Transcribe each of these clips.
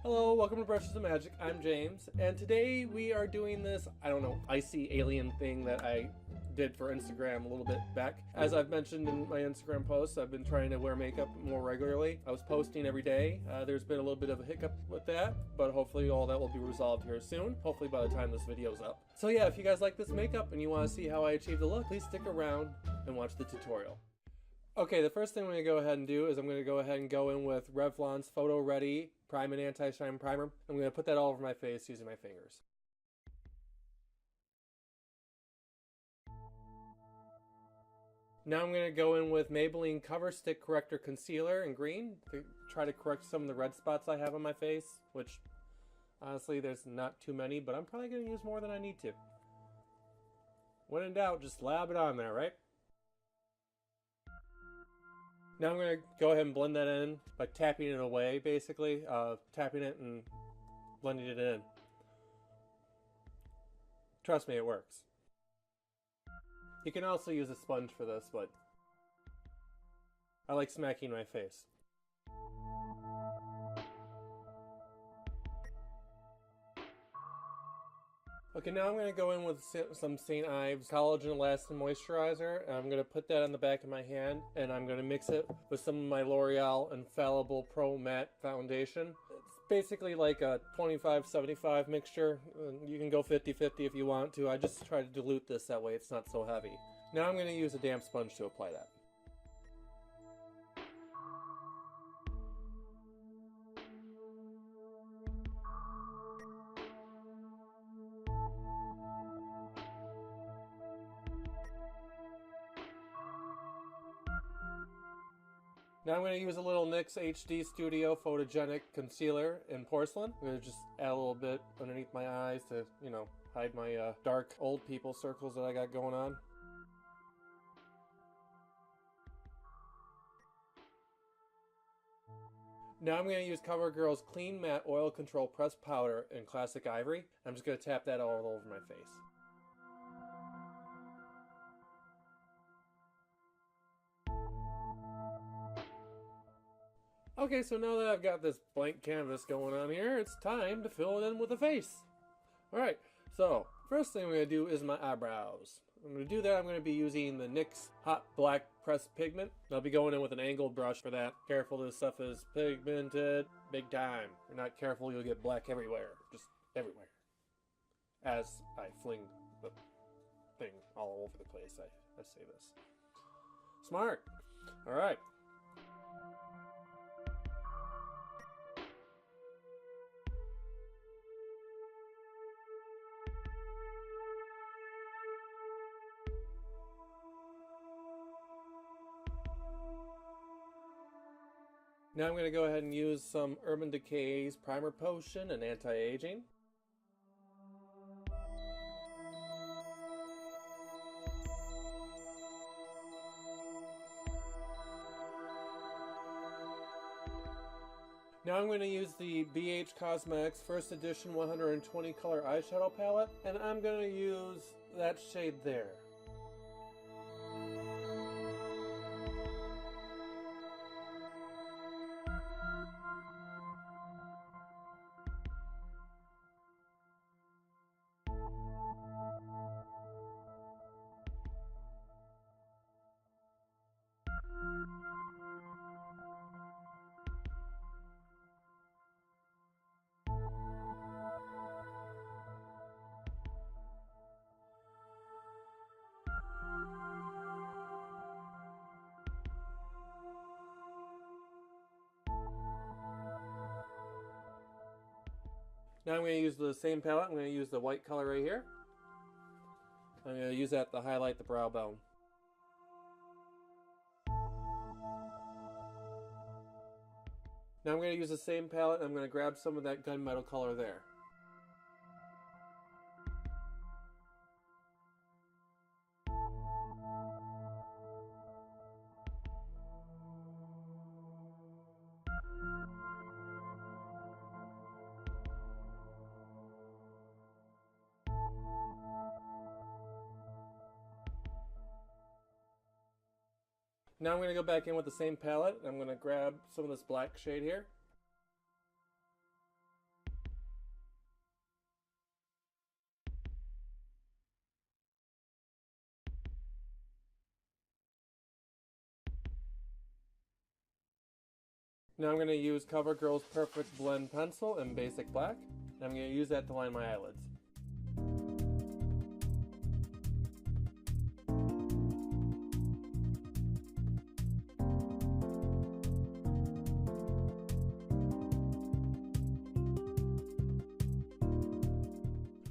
Hello, welcome to Brushes of Magic. I'm James, and today we are doing this, I don't know, icy alien thing that I did for Instagram a little bit back. As I've mentioned in my Instagram posts, I've been trying to wear makeup more regularly. I was posting every day. There's been a little bit of a hiccup with that, but hopefully all that will be resolved here soon. Hopefully by the time this video's up. So yeah, if you guys like this makeup and you want to see how I achieve the look, please stick around and watch the tutorial. Okay, the first thing I'm going to go ahead and do is I'm going to go ahead and go in with Revlon's Photoready Prime and Anti-Shine Primer. I'm going to put that all over my face using my fingers. Now I'm going to go in with Maybelline Cover Stick Corrector Concealer in green to try to correct some of the red spots I have on my face, which honestly there's not too many, but I'm probably going to use more than I need to. When in doubt, just slap it on there, right? Now I'm going to go ahead and blend that in by tapping it away, basically. Tapping it and blending it in. Trust me, it works. You can also use a sponge for this, but I like smacking my face. Okay, now I'm going to go in with some St. Ives Collagen Elastin Moisturizer. And I'm going to put that on the back of my hand, and I'm going to mix it with some of my L'Oreal Infallible Pro Matte Foundation. It's basically like a 25-75 mixture. You can go 50-50 if you want to. I just try to dilute this that way it's not so heavy. Now I'm going to use a damp sponge to apply that. Now I'm going to use a little NYX HD Studio Photogenic Concealer in Porcelain. I'm going to just add a little bit underneath my eyes to, hide my dark old people circles that I got going on. Now I'm going to use CoverGirl's Clean Matte Oil Control Pressed Powder in Classic Ivory. I'm just going to tap that all over my face. Okay, so now that I've got this blank canvas going on here, it's time to fill it in with a face. Alright, so first thing I'm going to do is my eyebrows. I'm going to do that. I'm going to be using the NYX Hot Black Pressed Pigment. I'll be going in with an angled brush for that. Careful, this stuff is pigmented big time. If you're not careful, you'll get black everywhere. Just everywhere. As I fling the thing all over the place, I say this. Smart. Alright. Now I'm going to go ahead and use some Urban Decay's Primer Potion and Anti-Aging. Now I'm going to use the BH Cosmetics First Edition 120 color eyeshadow palette, and I'm going to use that shade there. Now I'm going to use the same palette. I'm going to use the white color right here. I'm going to use that to highlight the brow bone. Now I'm going to use the same palette. I'm going to grab some of that gunmetal color there. Now I'm going to go back in with the same palette. I'm going to grab some of this black shade here. Now I'm going to use CoverGirl's Perfect Blend Pencil in Basic Black. And I'm going to use that to line my eyelids.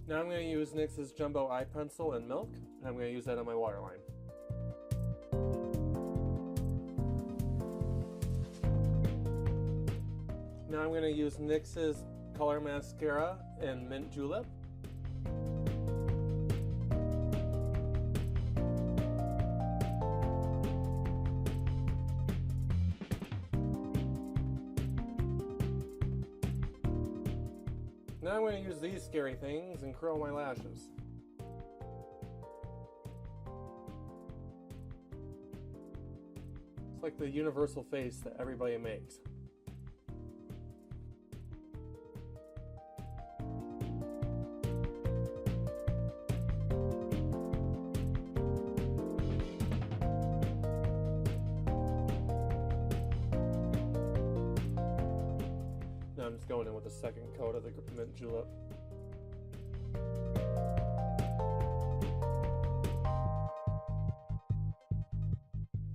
Now I'm going to use NYX's Jumbo Eye Pencil in Milk, and I'm going to use that on my waterline. Now I'm going to use NYX's Color Mascara in Mint Julep. Now I'm going to use these scary things and curl my lashes. It's like the universal face that everybody makes. Now I'm just going in with the second coat of the Mint Julep.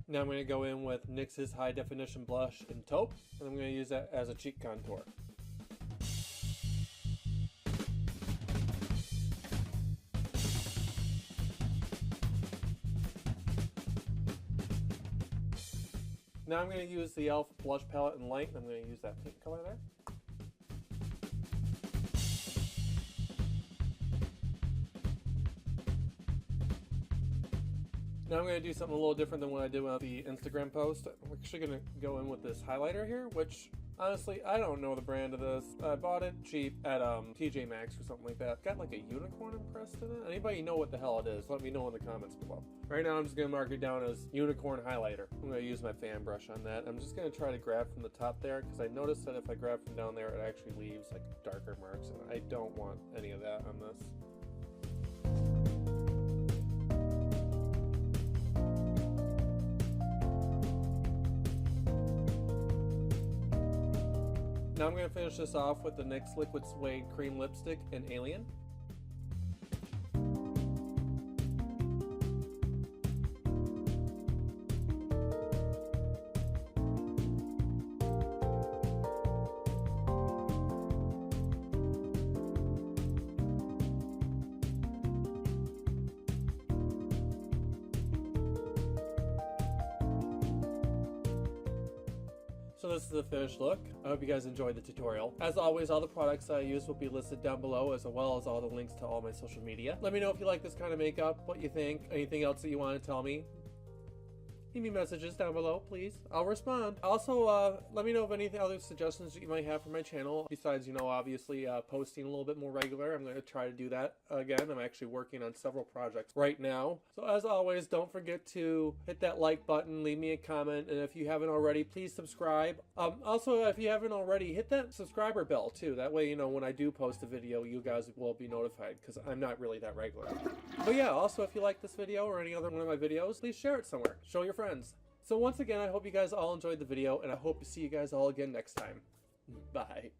Now I'm going to go in with NYX's High Definition Blush in Taupe, and I'm going to use that as a cheek contour. Now I'm going to use the e.l.f. blush palette in Light, and I'm going to use that pink color there. Now I'm going to do something a little different than what I did with the Instagram post. I'm actually going to go in with this highlighter here, which honestly, I don't know the brand of this. I bought it cheap at TJ Maxx or something like that. It's got like a unicorn impressed in it. Anybody know what the hell it is? Let me know in the comments below. Right now I'm just going to mark it down as unicorn highlighter. I'm going to use my fan brush on that. I'm just going to try to grab from the top there, because I noticed that if I grab from down there, it actually leaves like darker marks, and I don't want any of that on this. Now I'm going to finish this off with the NYX Liquid Suede Cream Lipstick in Alien. So this is the finished look. I hope you guys enjoyed the tutorial. As always, all the products I use will be listed down below, as well as all the links to all my social media. Let me know if you like this kind of makeup, what you think, anything else that you want to tell me. Leave me messages down below, please. I'll respond. Also, let me know of any other suggestions that you might have for my channel. Besides, you know, obviously posting a little bit more regular. I'm going to try to do that again. I'm actually working on several projects right now. So as always, don't forget to hit that like button, leave me a comment, and if you haven't already, please subscribe. Also, if you haven't already, hit that subscriber bell too. That way, you know, when I do post a video, you guys will be notified, because I'm not really that regular. But yeah, also, if you like this video or any other one of my videos, please share it somewhere. Show your friends. So once again, I hope you guys all enjoyed the video, and I hope to see you guys all again next time. Bye.